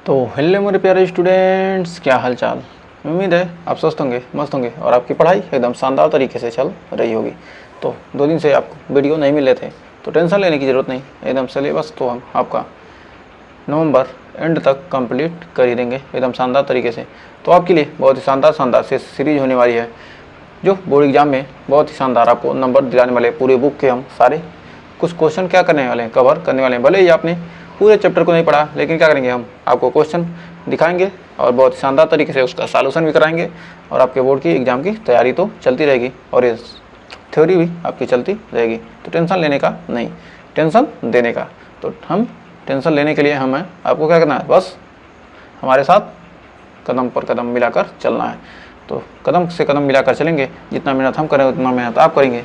तो हेलो मेरे प्यारे स्टूडेंट्स, क्या हाल चाल। उम्मीद है आप स्वस्थ होंगे, मस्त होंगे और आपकी पढ़ाई एकदम शानदार तरीके से चल रही होगी। तो 2 दिन से आपको वीडियो नहीं मिले थे तो टेंशन लेने की ज़रूरत नहीं, एकदम सिलेबस तो हम आपका नवंबर एंड तक कंप्लीट कर ही देंगे एकदम शानदार तरीके से। तो आपके लिए बहुत ही शानदार से सीरीज होने वाली है जो बोर्ड एग्जाम में बहुत ही शानदार आपको नंबर दिलाने वाले। पूरे बुक के हम सारे कुछ क्वेश्चन क्या करने वाले हैं, कवर करने वाले हैं। भले ही आपने पूरे चैप्टर को नहीं पढ़ा, लेकिन क्या करेंगे, हम आपको क्वेश्चन दिखाएंगे और बहुत ही शानदार तरीके से उसका सॉल्यूशन भी कराएंगे और आपके बोर्ड की एग्ज़ाम की तैयारी तो चलती रहेगी और ये थ्योरी भी आपकी चलती रहेगी। तो टेंशन लेने का नहीं, टेंशन देने का। तो हम टेंशन लेने के लिए हमें आपको क्या करना है, बस हमारे साथ कदम पर कदम मिलाकर चलना है। तो कदम से कदम मिलाकर चलेंगे, जितना मेहनत हम करें उतना मेहनत आप करेंगे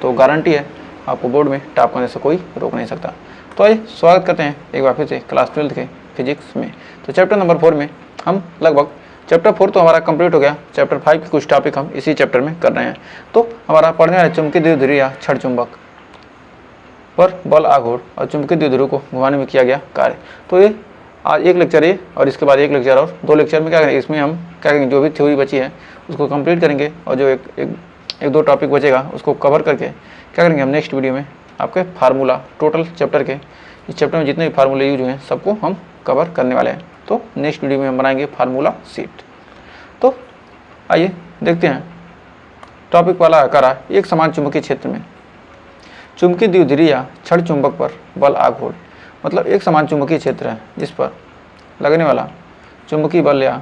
तो गारंटी है आपको बोर्ड में टॉप करने से कोई रोक नहीं सकता। तो आइए स्वागत करते हैं एक बार फिर से क्लास 12 के फिजिक्स में। तो चैप्टर नंबर 4 में हम लगभग चैप्टर 4 तो हमारा कंप्लीट हो गया। चैप्टर 5 के कुछ टॉपिक हम इसी चैप्टर में कर रहे हैं। तो हमारा पढ़ने वाला चुंबकीय द्विध्रुव या छड़ चुंबक पर बल आघूर्ण और चुंबकीय द्विध्रुव को घुमाने में किया गया कार्य। तो ये आज एक लेक्चर ये और इसके बाद एक लेक्चर और 2 लेक्चर में क्या करेंगे, इसमें हम क्या करेंगे, जो भी थ्योरी बची है उसको कंप्लीट करेंगे और जो एक दो टॉपिक बचेगा उसको कवर करके क्या करेंगे, हम नेक्स्ट वीडियो में आपके फार्मूला टोटल चैप्टर के, इस चैप्टर में जितने भी फार्मूले यूज हुए हैं सबको हम कवर करने वाले हैं। तो नेक्स्ट वीडियो में हम बनाएंगे फार्मूला सीट। तो आइए देखते हैं टॉपिक वाला आकारा एक समान चुंबकीय क्षेत्र में चुंबकीय द्विध्रुव या छड़ चुंबक पर बल आघूर्ण। मतलब एक समान चुंबकीय क्षेत्र है जिस पर लगने वाला चुंबकीय बल या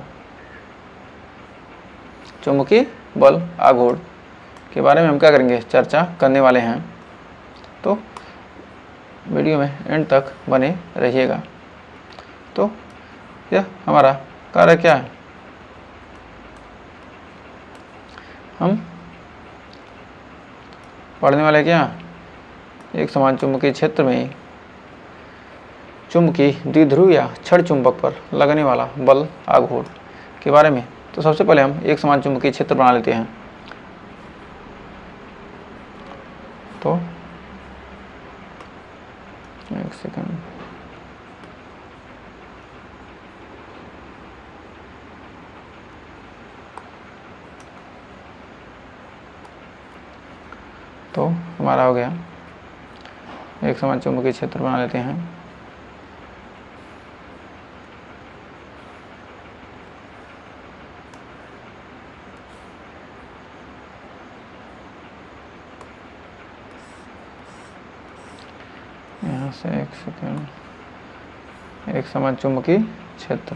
चुंबकीय बल आघूर्ण के बारे में हम क्या करेंगे, चर्चा करने वाले हैं। तो वीडियो में एंड तक बने रहिएगा। तो यह हमारा कार्य क्या है, हम पढ़ने वाले क्या, एक समान चुंबकीय क्षेत्र में चुंबकीय द्विध्रुव या छड़ चुंबक पर लगने वाला बल आघूर्ण के बारे में। तो सबसे पहले हम एक समान चुंबकीय क्षेत्र बना लेते हैं। तो एक सेकंड, तो हमारा हो गया एक समान चुंबकीय क्षेत्र बना लेते हैं। यहाँ से एक सेकंड, एक समान चुंबकीय क्षेत्र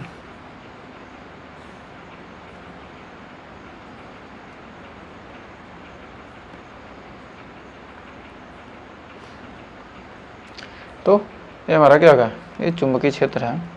तो ये हमारा क्या होगा, ये चुंबकीय क्षेत्र है।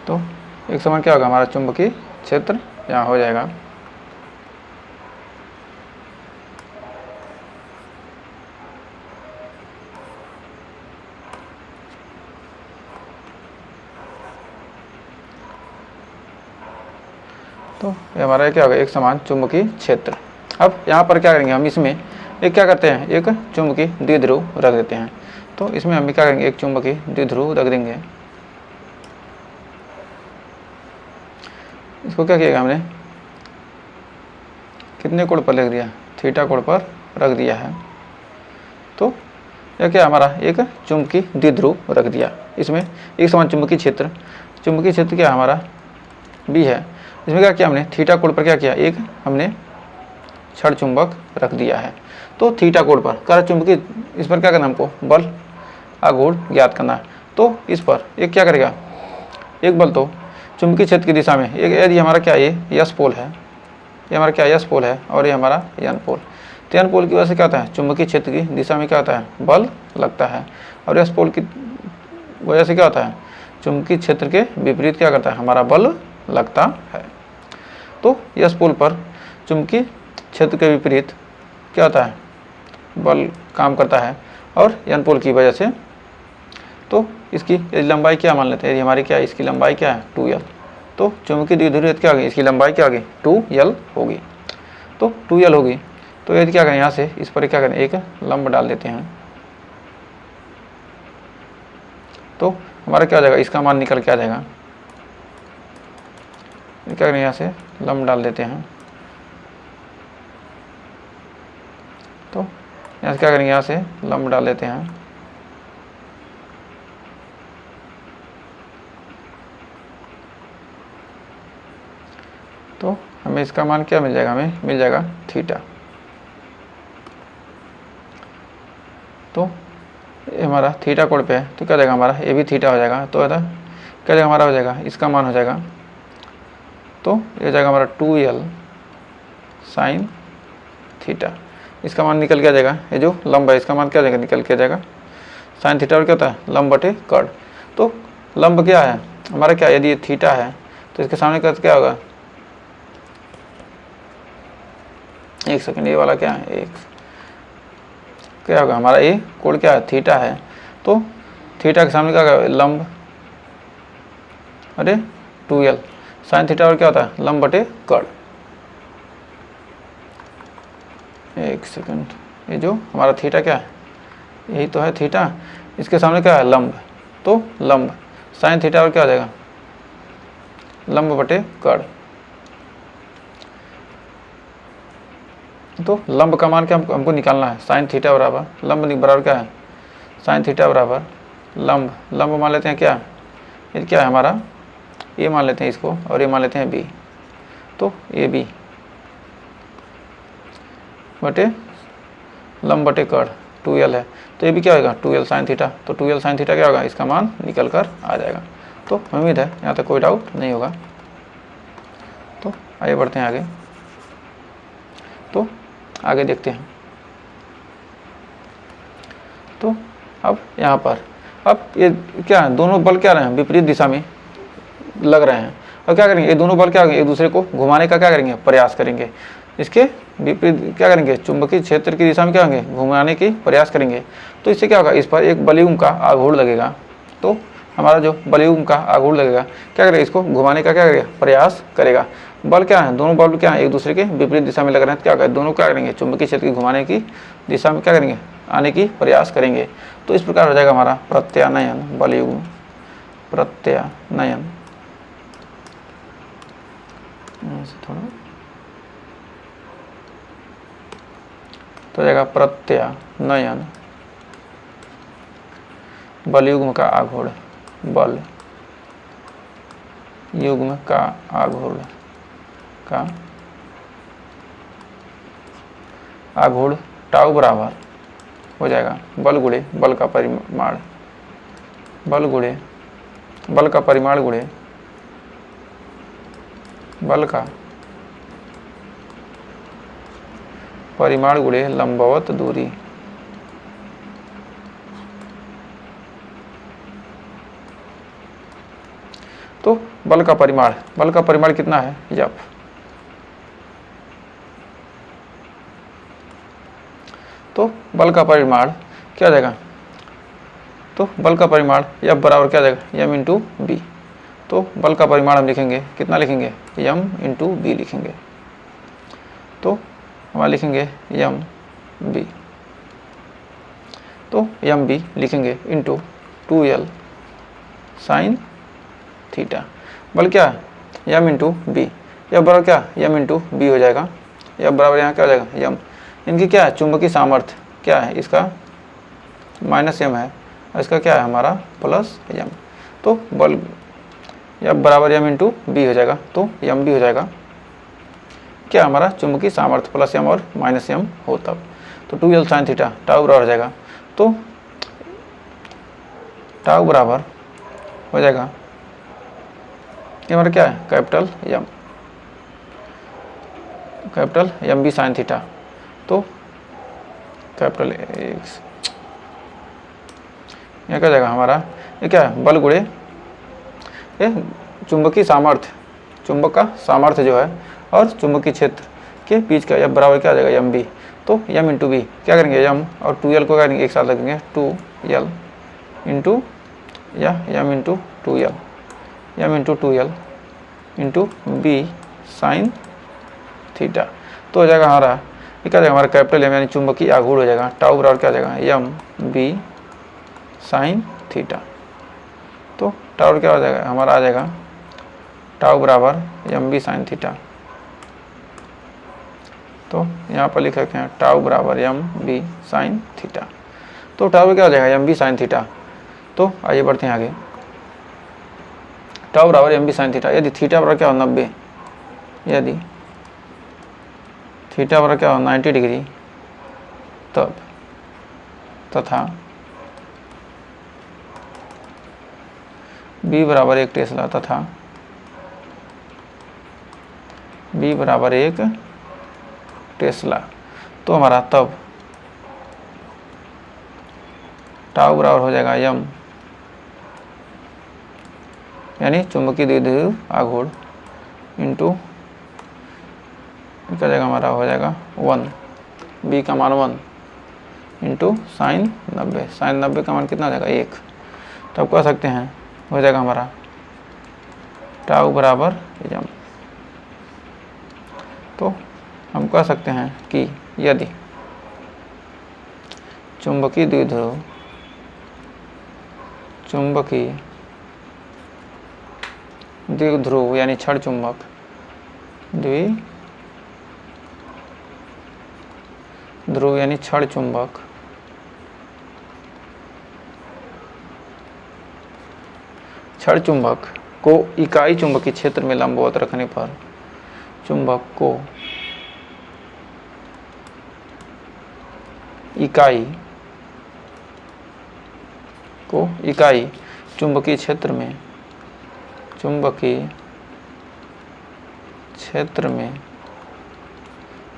तो एक समान क्या होगा, हमारा चुंबकीय क्षेत्र यहाँ हो जाएगा। तो ये हमारा क्या होगा, एक समान चुंबकीय क्षेत्र। अब यहाँ पर क्या करेंगे, हम इसमें एक क्या करते हैं, एक चुंबकीय द्विध्रुव रख देते हैं। तो इसमें हम क्या करेंगे, एक चुंबकीय द्विध्रुव रख देंगे। इसको क्या किया हमने, कितने कोण पर लिख दिया, थीटा कोण पर रख दिया है। तो यह क्या हमारा एक चुंबकीय द्विध्रुव रख दिया। इसमें एक समान चुंबकीय क्षेत्र क्या हमारा बी है। इसमें क्या किया हमने, थीटा कोण पर क्या किया, एक हमने छड़ चुंबक रख दिया है। तो थीटा कोण पर कर चुंबकीय, इस पर क्या करना, हमको बल आघूर्ण ज्ञात करना है। तो इस पर एक क्या करेगा, एक बल तो चुंबकीय क्षेत्र की दिशा में, एक यदि हमारा क्या, ये यस पोल है, ये हमारा क्या यस पोल है और ये हमारा एन पोल। तो एन पोल की वजह से क्या होता है, चुंबकीय क्षेत्र की दिशा में क्या होता है, बल लगता है। और यस पोल की वजह से क्या होता है, चुंबकीय क्षेत्र के विपरीत क्या करता है, हमारा बल लगता है। तो यस पोल पर चुंबकीय क्षेत्र के विपरीत क्या होता है, बल काम करता है, और एन पोल की वजह से तो इसकी लंबाई क्या मान लेते हैं, यदि हमारी क्या है, इसकी लंबाई क्या है 2l, तो चुंबकीय द्विध्रुवीयता क्या होगी, इसकी लंबाई क्या होगी 2l होगी। तो 2l होगी, तो यदि क्या करें, यहाँ से इस पर क्या करें, एक लंब डाल देते हैं, तो हमारा क्या हो जाएगा, इसका मान निकल के आ जाएगा। क्या करें, यहाँ से लंब डाल देते हैं, तो यहाँ से क्या करेंगे, यहाँ से लंब डाल देते हैं, तो हमें इसका मान क्या मिल जाएगा, हमें मिल जाएगा थीटा। तो ये हमारा थीटा कोण पे है, तो क्या जाएगा हमारा, ये भी थीटा हो जाएगा, तो क्या जाएगा हमारा, हो जाएगा इसका मान हो जाएगा, तो ये जाएगा हमारा 2l साइन थीटा। इसका मान निकल के आ जाएगा, ये जो लंब है इसका मान क्या जाएगा, निकल के आ जाएगा साइन थीटा, और क्या होता है लंब बटे कर्ण। तो लंब क्या है हमारा, क्या यदि ये थीटा है तो इसके सामने का क्या होगा, एक सेकंड, ये वाला क्या है, एक क्या होगा हमारा, ये कोण क्या है थीटा है, तो थीटा के सामने क्या होगा लंब, अरे 2l साइन थीटा, और क्या होता है लंब बटे कर्ण। एक सेकंड, ये जो हमारा थीटा क्या है, यही तो है थीटा, इसके सामने क्या है लंब, तो लंब साइन थीटा, और क्या हो जाएगा लंब बटे कर्ण। तो लंब का मान क्या हमको निकालना है, साइन थीटा बराबर लंब बराबर क्या है, साइन थीटा बराबर लंब, लंब मान लेते हैं क्या, ये क्या है हमारा, ये मान लेते हैं इसको, और ये मान लेते हैं बी, तो ये बी बटे लंब बटे कर्ण 2l है, तो ये भी क्या होगा 2l साइन थीटा, तो 2l साइन थीटा क्या होगा, इसका मान निकल कर आ जाएगा। तो उम्मीद है यहाँ तक कोई डाउट नहीं होगा। तो आइए बढ़ते हैं आगे, तो आगे देखते हैं। तो अब यहाँ पर अब ये क्या है, दोनों बल क्या रहे हैं, विपरीत दिशा में लग रहे हैं, और क्या करेंगे, ये दोनों बल क्या एक दूसरे को घुमाने का क्या करेंगे, प्रयास करेंगे, इसके विपरीत क्या करेंगे, चुंबकीय क्षेत्र की दिशा में क्या होंगे, घुमाने की प्रयास करेंगे। तो इससे क्या होगा, इस पर एक बलयुग्म का आघूर्ण लगेगा, तो हमारा जो बलयुग्म का आघूर्ण लगेगा क्या करेगा, इसको घुमाने का क्या करेगा, प्रयास करेगा। बल क्या है, दोनों बल क्या है एक दूसरे के विपरीत दिशा में लग रहे हैं, क्या करें, दोनों क्या करेंगे, चुंबकीय क्षेत्र की घुमाने की दिशा में क्या करेंगे, आने की प्रयास करेंगे। तो इस प्रकार हो जाएगा हमारा प्रत्यानयन बलयुग्म, प्रत्यानयन थोड़ा तो जाएगा प्रत्यानयन बलयुग्म का आघूर्ण, बल युग्म का आघूर्ण का आघूर्ण टाउ बराबर हो जाएगा बल गुणे बल का परिमाण, बल गुणे बल का परिमाण गुणे बल का परिमाण गुणे लंबवत दूरी। तो बल का परिमाण कितना है, F। तो बल का परिमाण क्या आ जाएगा, तो बल का परिमाण F बराबर क्या आ जाएगा, m इंटू बी। तो बल का परिमाण हम लिखेंगे कितना, लिखेंगे m इंटू बी लिखेंगे। तो हमारा लिखेंगे m b, तो m b लिखेंगे इंटू 2l साइन थीटा। बल क्या है m इंटू बी, यह बराबर क्या m इंटू बी हो जाएगा। यह बराबर यहाँ क्या हो जाएगा m, इनकी क्या है चुंबकीय सामर्थ्य क्या है, इसका माइनस m है और इसका क्या है हमारा प्लस m। तो बल यह बराबर m इंटू बी हो जाएगा। तो m भी हो जाएगा क्या हमारा चुंबकीय सामर्थ्य प्लस m और माइनस m हो तब। तो 2l साइन थीटा टाउ बराबर हो जाएगा। तो टाउ बराबर हो जाएगा ये हमारा क्या है capital m B sine theta. तो कैपिटल एक्स यहाँ क्या जाएगा हमारा, ये क्या है बल गुणे ये चुंबकीय सामर्थ्य, चुंबक का सामर्थ्य जो है और चुंबकीय क्षेत्र के बीच का F बराबर क्या आ जाएगा, एम बी। तो m इंटू बी क्या करेंगे, m और 2l को क्या करेंगे, एक साथ रखेंगे 2l इंटू या m into 2l, m into 2l into B sine theta. तो हो जाएगा हमारा ये क्या जाएगा, हमारा कैपिटल M यानी चुंबकीय आघूर्ण हो जाएगा, टाउ बराबर क्या आ जाएगा, m बी साइन थीटा। तो टाउ क्या हो जाएगा, हमारा आ जाएगा टाउ बराबर m बी साइन थीटा। तो यहाँ पर लिख सकते हैं टाउ बराबर m बी साइन थीटा। तो टाउ क्या हो जाएगा, m बी साइन थीटा। तो आइए बढ़ते हैं आगे। टाउ बराबर m बी साइन थीटा, यदि थीटा बराबर क्या हो 90, यदि थीटा बराबर क्या हो 90 डिग्री, तब तथा b बराबर 1 टेस्ला तथा b बराबर 1 टेस्ला, तो हमारा तब टाउ बराबर हो जाएगा m यानी चुंबकीय द्विध्रुव आघूर्ण इंटू क्या जाएगा, हमारा हो जाएगा 1, b का मान 1 इंटू साइन 90, साइन 90 का मान कितना आ जाएगा 1। तो आप कह सकते हैं हो जाएगा हमारा टाउ बराबर m। तो हम कह सकते हैं कि यदि चुंबकीय द्विध्रुव यानी क्षण चुंबक द्विध्रुव यानी क्षण चुंबक को इकाई चुंबकीय क्षेत्र में लंबवत रखने पर चुंबक को इकाई चुंबकीय क्षेत्र में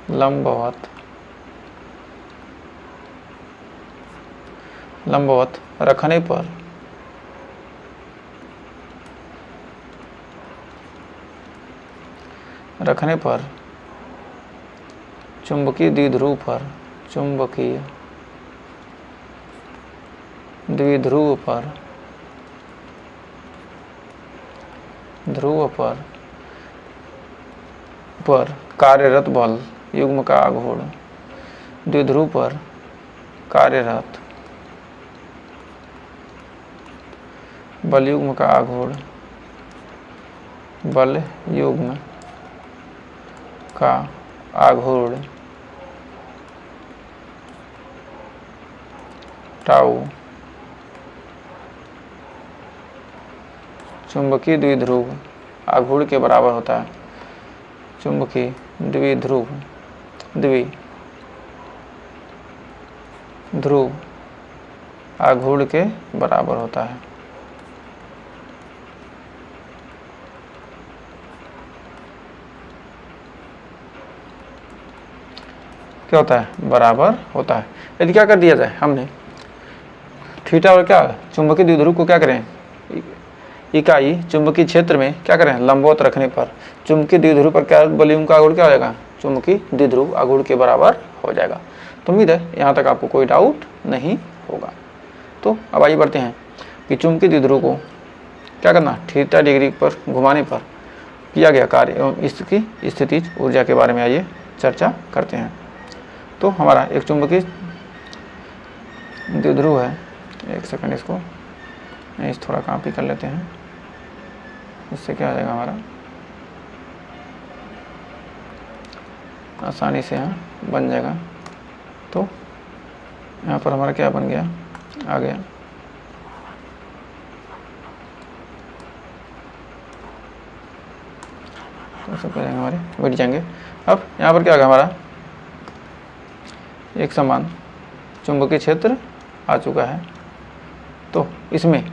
लंबवत रखने पर चुंबकीय द्विध्रुव पर कार्यरत बल युग्म का आघूर्ण द्विध्रुव पर कार्यरत बल युग्म का आघूर्ण टाउ चुंबकीय द्विध्रुव आघूर्ण के बराबर होता है, चुंबकीय द्विध्रुव आघूर्ण के बराबर होता है। क्या होता है, बराबर होता है। यदि क्या कर दिया जाए, हमने थीटा और क्या चुंबकीय द्विध्रुव को क्या करें, इकाई चुंबकीय क्षेत्र में क्या करें, लंबवत रखने पर चुंबकीय द्विध्रुव पर क्या बल युग्म का आघूर्ण क्या हो जाएगा, चुंबकीय द्विध्रुव आघूर्ण के बराबर हो जाएगा। तो उम्मीद है यहाँ तक आपको कोई डाउट नहीं होगा। तो अब आइए बढ़ते हैं कि चुंबकीय द्विध्रुव को क्या करना, थीटा डिग्री पर घुमाने पर किया गया कार्य एवं इसकी स्थितिज ऊर्जा के बारे में आइए चर्चा करते हैं। तो हमारा एक चुंबकीय द्विध्रुव है, एक सेकंड इसको थोड़ा कॉपी कर लेते हैं, इससे क्या आ जाएगा हमारा आसानी से यहाँ बन जाएगा। तो यहाँ पर हमारा क्या बन गया, आ गया तो सब क्या जाएंगे हमारे बैठ जाएंगे। अब यहाँ पर क्या होगा, हमारा एक समान चुंबकीय क्षेत्र आ चुका है। तो इसमें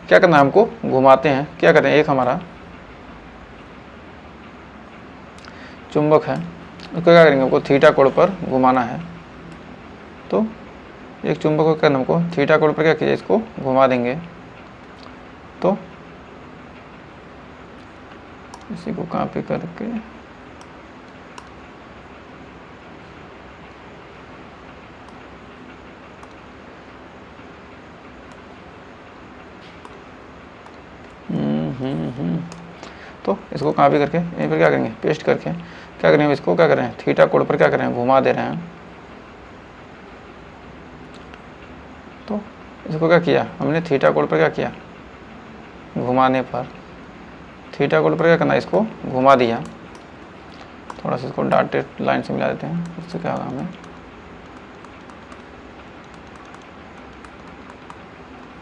क्या करना है, हमको घुमाते हैं, क्या करते हैं, एक हमारा चुंबक है, उसको क्या करेंगे, हमको थीटा कोण पर घुमाना है। तो एक चुंबक को क्या करना, हमको थीटा कोण पर क्या कीजिए, इसको घुमा देंगे। तो इसी को कॉपी करके तो इसको कॉपी करके यहीं पर क्या करेंगे, पेस्ट करके क्या करेंगे, इसको क्या करें, थीटा कोण पर क्या करें, घुमा दे रहे हैं। तो इसको क्या किया हमने, थीटा कोण पर क्या किया, घुमाने पर थीटा कोण पर क्या करना, इसको घुमा दिया। थोड़ा सा इसको डॉटेड लाइन से मिला देते हैं, इससे क्या होगा हमें,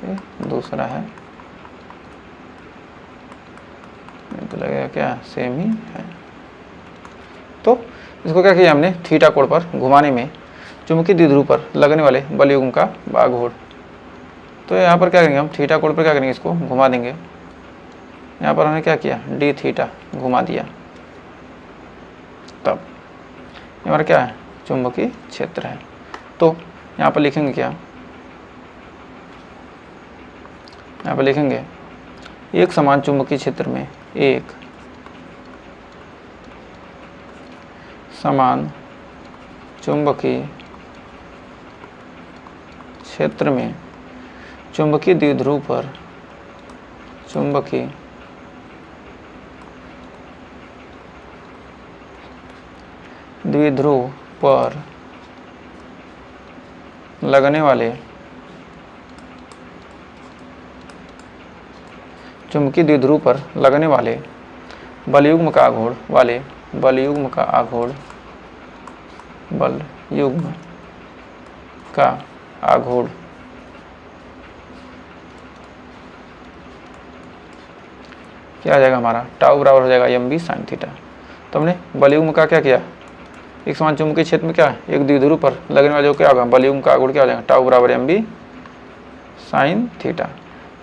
ये दूसरा है, तो लगेगा क्या सेम ही है। तो इसको क्या किया हमने, थीटा कोण पर घुमाने में चुंबकीय द्विध्रुव पर लगने वाले बल युग्म का भागफल। तो यहाँ पर क्या करेंगे हम, थीटा कोण पर क्या करेंगे, इसको घुमा देंगे। यहाँ पर हमने क्या किया, डी थीटा घुमा दिया। तब हमारा क्या है, चुंबकीय क्षेत्र है। तो यहाँ पर लिखेंगे क्या, यहाँ पर लिखेंगे एक समान चुंबकीय क्षेत्र में, एक समान चुंबकीय क्षेत्र में चुंबकीय द्विध्रुव पर लगने वाले चुंबकीय द्विध्रुव पर लगने वाले बलयुग्म का आघूर्ण क्या आ जाएगा हमारा, टाउ बराबर हो जाएगा mb sin थीटा। तो हमने बलयुग्म का क्या किया, एक समान चुंबकीय क्षेत्र में क्या, एक द्विध्रुव पर लगने वाला जो क्या होगा, बलयुग्म का आघूर्ण क्या हो जाएगा, टाउ बराबर mb sin थीटा।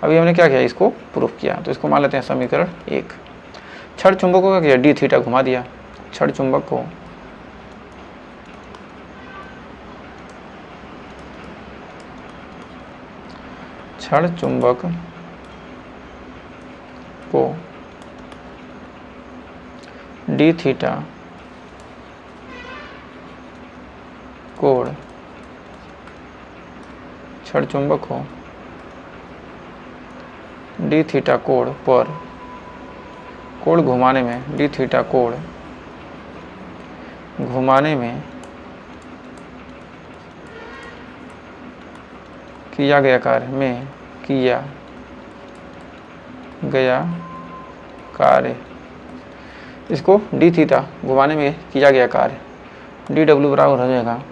अभी हमने क्या किया, इसको प्रूफ किया। तो इसको मान लेते हैं समीकरण 1। क्षण चुंबक को क्या किया, डी थीटा घुमा दिया। क्षण चुंबक को डी थीटा कोण, क्षण चुंबक को डी थीटा कोण पर कोण घुमाने में, डी थीटा कोण घुमाने में किया गया कार्य, इसको डी थीटा घुमाने में किया गया कार्य डी डब्ल्यू बराबर हो जाएगा,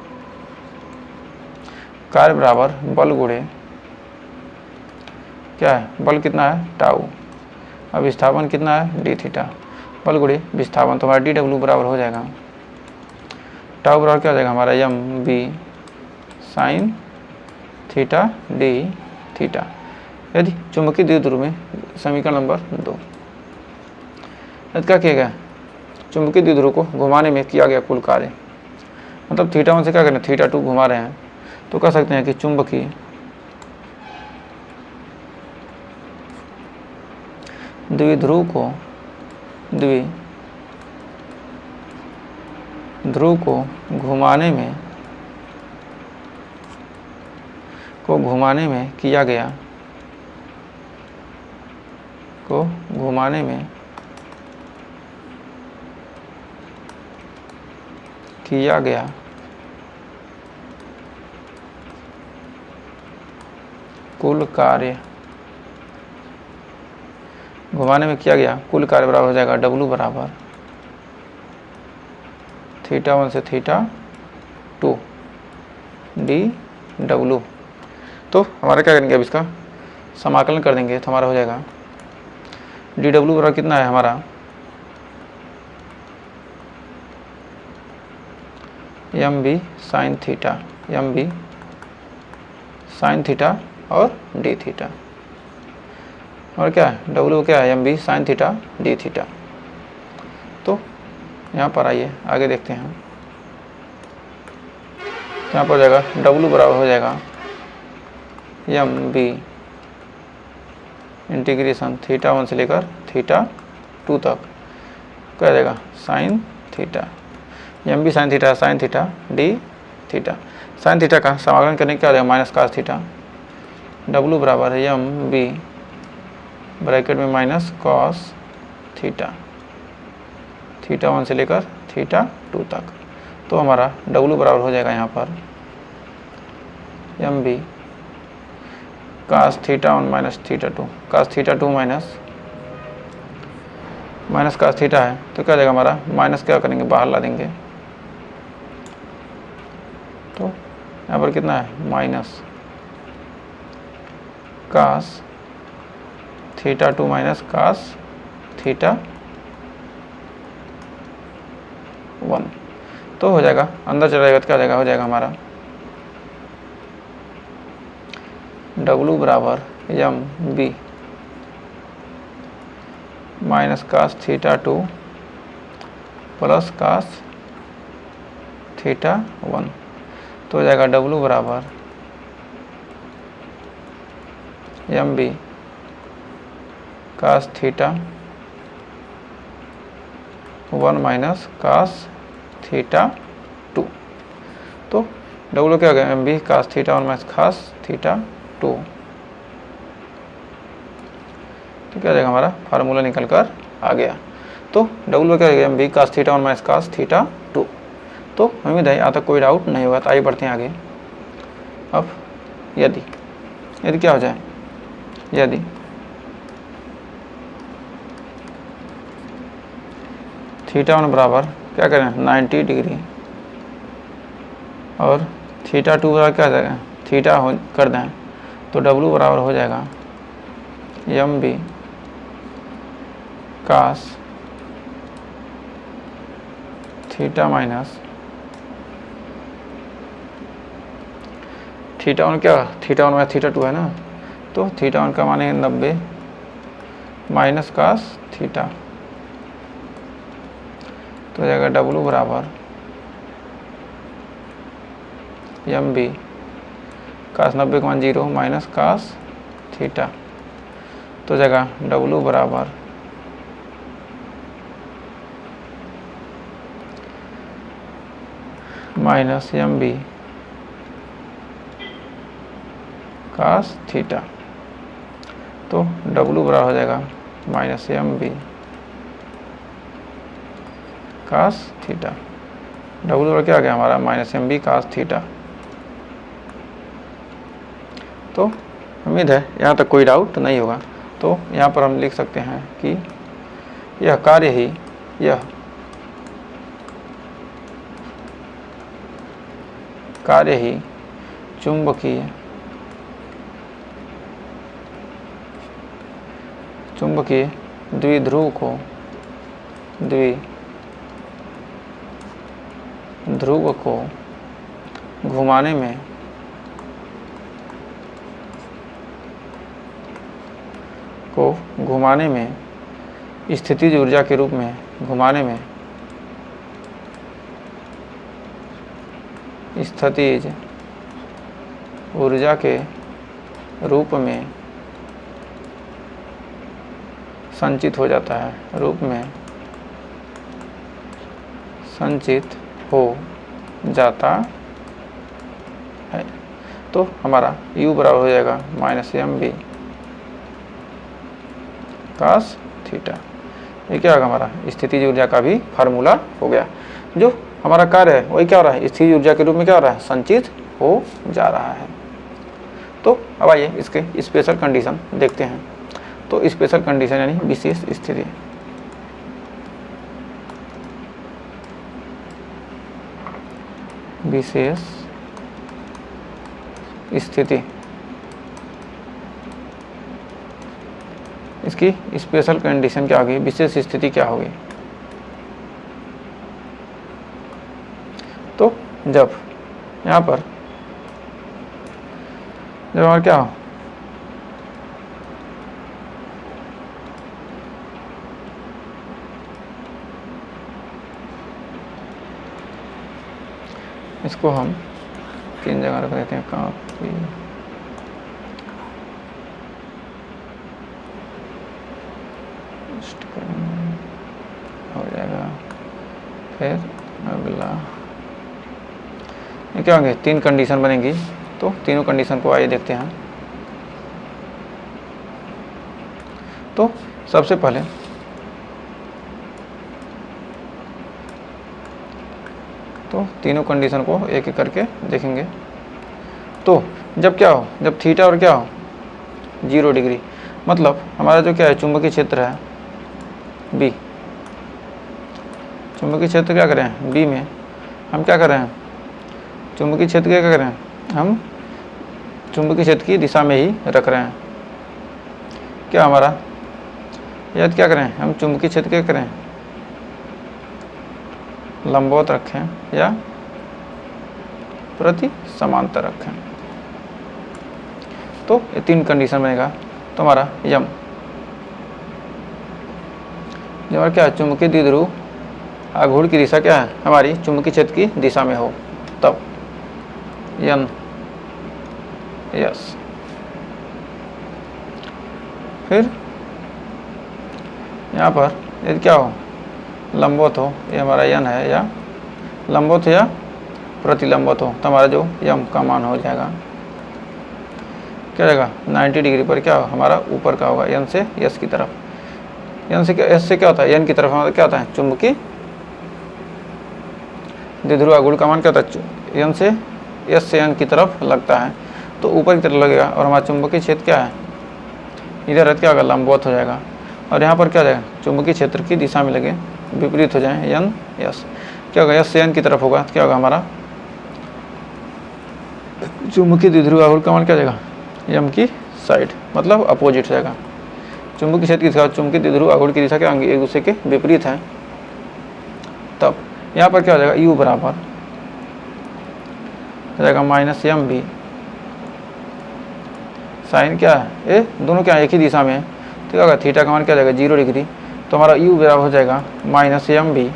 कार्य बराबर बल गुणे क्या है, बल कितना है, टाउ। अब विस्थापन कितना है, डी थीटा, बल गुणे विस्थापन। तो हमारा डी डब्ल्यू बराबर हो जाएगा, टाउ बराबर क्या हो जाएगा हमारा, M B sine theta D theta. यदि चुंबकीय द्विध्रुव में समीकरण नंबर 2, यदि क्या किया गया, चुंबकीय द्विध्रुव को घुमाने में किया गया कुल कार्य, मतलब थीटा 1 से क्या करें, थीटा 2 घुमा रहे हैं, तो कह सकते हैं कि चुंबकीय द्विध्रुव को घुमाने में किया गया कुल कार्य, घुमाने में किया गया कुल कार्य बराबर हो जाएगा W बराबर थीटा 1 से थीटा 2 डी डब्लू। तो हमारा क्या करेंगे, अब इसका समाकलन कर देंगे तो हमारा हो जाएगा डी डब्ल्यू बराबर कितना है हमारा, एम बी साइन थीटा और डी थीटा, और क्या है डब्ल्यू क्या है, M B sine theta D theta. तो यहाँ पर आइए आगे देखते हैं, यहाँ पर हो जाएगा डब्ल्यू बराबर हो जाएगा एम बी इंटीग्रेशन थीटा 1 से लेकर थीटा 2 तक, क्या जाएगा sine theta, M B sine theta D theta. Sine theta का समाकलन करने क्या हो जाएगा, माइनस कास थीटा। डब्ल्यू बराबर है एम बी ब्रैकेट में माइनस कॉस थीटा, थीटा 1 से लेकर थीटा 2 तक। तो हमारा W बराबर हो जाएगा यहाँ पर MB cos theta 1 minus theta 2, cos theta 2 minus cos theta है तो क्या जाएगा हमारा, माइनस क्या करेंगे, बाहर ला देंगे। तो यहाँ पर कितना है, minus cos theta 2 minus cos theta 1। तो हो जाएगा, अंदर चला जाएगा तो क्या जाएगा, हो जाएगा हमारा W बराबर MB minus cos theta 2 plus cos theta 1। तो हो जाएगा W बराबर MB cos theta 1 minus cos theta 2। तो W क्या हो गया, MB cos theta 1 minus cos theta 2। तो क्या जाएगा, हमारा फार्मूला निकल कर आ गया। तो W क्या हो गया, MB cos theta 1 minus cos theta 2। तो उम्मीद है यहाँ तक कोई डाउट नहीं होगा। तो आइए बढ़ते हैं आगे। अब यदि क्या हो जाए, यदि थीटा 1 बराबर क्या करें 90 डिग्री और थीटा 2 बराबर क्या जाएगा, थीटा हो कर दें, तो W बराबर हो जाएगा MB cos theta minus theta 1 क्या, थीटा 1 माइनस थीटा 2 है ना, तो थीटा 1 का माने 90 माइनस cos थीटा। तो हो जाएगा W बराबर MB cos 90 का मान 0 माइनस cos थीटा। तो हो जाएगा W बराबर माइनस MB cos थीटा। तो W बराबर हो जाएगा minus MB cos theta. W बराबर क्या आ गया हमारा, माइनस MB cos थीटा। तो उम्मीद है यहाँ तक कोई डाउट नहीं होगा। तो यहाँ पर हम लिख सकते हैं कि यह कार्य ही चुंबकीय द्विध्रुव को घुमाने में स्थितिज ऊर्जा के रूप में स्थितिज ऊर्जा के रूप में संचित हो जाता है, तो हमारा U बराबर हो जाएगा माइनस MB cos थीटा। ये क्या होगा, हमारा स्थितिज ऊर्जा का भी फार्मूला हो गया। जो हमारा कार्य है वही क्या हो रहा है, स्थितिज ऊर्जा के रूप में क्या हो रहा है, संचित हो जा रहा है। तो अब आइए इसके स्पेशल कंडीशन देखते हैं। तो स्पेशल कंडीशन यानी विशेष स्थिति। इसकी स्पेशल कंडीशन क्या होगी, विशेष स्थिति क्या होगी। तो जब यहाँ पर हमारा क्या हो, इसको हम 3 जगह रख देते हैं, काफी हो जाएगा। फिर अगला ये क्या होंगे, 3 कंडीशन बनेंगी। तो तीनों कंडीशन को आइए देखते हैं। सबसे पहले तो तीनों कंडीशन को एक एक करके देखेंगे। तो जब क्या हो, जब थीटा और क्या हो 0 डिग्री, मतलब हमारा जो क्या है चुंबकीय क्षेत्र है बी, चुंबकीय क्षेत्र क्या करें बी में हम क्या कर रहे हैं, चुंबकीय क्षेत्र क्या कर रहे हैं, हम चुंबकीय क्षेत्र की दिशा में ही रख रहे हैं। क्या हमारा याद क्या करें, हम चुंबकीय क्षेत्र क्या करें लंबवत रखें या प्रति समांतर रखें। तो ये 3 कंडीशन बनेगा। तो हमारा यम जो हमारा क्या है चुंबकीय द्विध्रुव आघूर्ण की दिशा क्या है हमारी चुंबकीय क्षेत्र की दिशा में हो, तब यन यस। फिर यहाँ पर यदि क्या हो लंबवत हो, ये हमारा यन है, या लंबवत हो या प्रतिलंबवत हो, तो हमारा जो यम का मान हो जाएगा क्या जाएगा 90 डिग्री पर क्या हो हमारा ऊपर का होगा यन से यस की तरफ। यन से क्या, एस से क्या होता है यन की तरफ हमारा क्या होता है चुंबकीय द्विध्रुव आघूर्ण का मान क्या होता है यन से एस से यन की तरफ लगता है, तो ऊपर की तरफ लगेगा और हमारा चुंबकीय क्षेत्र क्या है इधर क्या होगा लंबवत हो जाएगा, और यहाँ पर क्या हो जाएगा चुंबकीय क्षेत्र की दिशा में लगे विपरीत हो जाए यन यस। क्या होगा यस से यन की तरफ होगा, क्या होगा हमारा चुंबकीय द्विध्रुव आघूर्ण का मान क्या जाएगा यम की साइड, मतलब अपोजिट हो जाएगा। चुंबकीय क्षेत्र की दिशा चुंबकीय द्विध्रुव आघूर्ण की दिशा क्या होंगी एक दूसरे के विपरीत है, तब यहाँ पर क्या हो जाएगा यू बराबर हो जाएगा माइनस यम बी साइन क्या है ये दोनों क्या एक ही दिशा में है, तो क्या होगा थीटा का मान क्या जाएगा 0 डिग्री, तो हमारा यू बराबर हो जाएगा माइनस यम बी,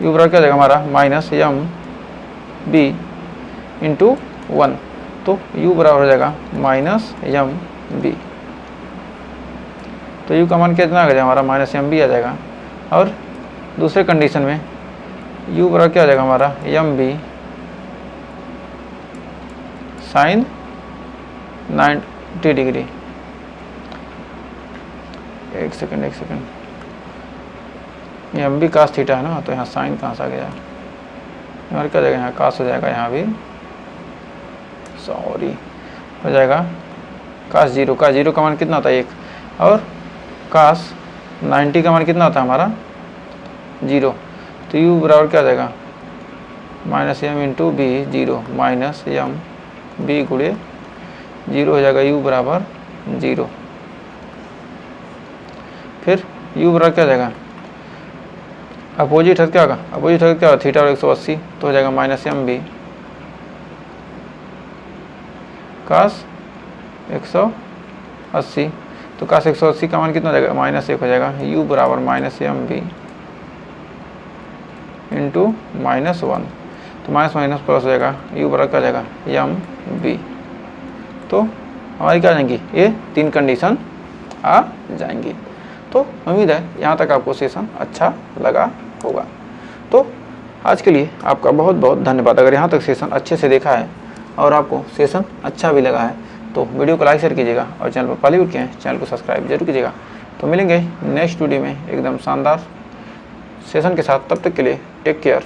यू बराबर क्या जाएगा हमारा माइनस यम बी इंटू 1, तो u बराबर हो जाएगा माइनस यम बी, तो u का मान कितना आ जाएगा हमारा माइनस यम बी आ जाएगा। और दूसरे कंडीशन में u बराबर क्या आ जाएगा हमारा यम बी साइन 90 डिग्री। एक second M B cos theta है ना, तो यहाँ साइन कहाँ से आ गया, हमारा क्या जाएगा यहाँ कास हो जाएगा, यहाँ भी सॉरी हो जाएगा कास 0 का 0 का मान कितना होता है 1, और कास 90 का मान कितना होता है हमारा 0, तो u बराबर क्या आ जाएगा minus M into B 0 minus M B गुणे 0 हो जाएगा u बराबर 0। फिर u बराबर क्या आ जाएगा अपोजिट है क्या होगा, अपोजिट है क्या होगा थीटा और 180, तो हो जाएगा माइनस यम बी कास 180, तो कास 180 का मान कितना हो जाएगा माइनस 1 हो जाएगा, u बराबर minus M B into minus 1, तो माइनस माइनस प्लस हो जाएगा, u बराबर क्या हो जाएगा यम बी। तो हमारी क्या जाएंगी ये 3 कंडीशन आ जाएंगी। तो उम्मीद है यहाँ तक आपको सेशन अच्छा लगा होगा। तो आज के लिए आपका बहुत बहुत धन्यवाद। अगर यहाँ तक सेशन अच्छे से देखा है और आपको सेशन अच्छा भी लगा है तो वीडियो को लाइक शेयर कीजिएगा, और चैनल पर पहली बार किए हैं चैनल को सब्सक्राइब जरूर कीजिएगा। तो मिलेंगे नेक्स्ट वीडियो में एकदम शानदार सेशन के साथ, तब तक के लिए टेक केयर।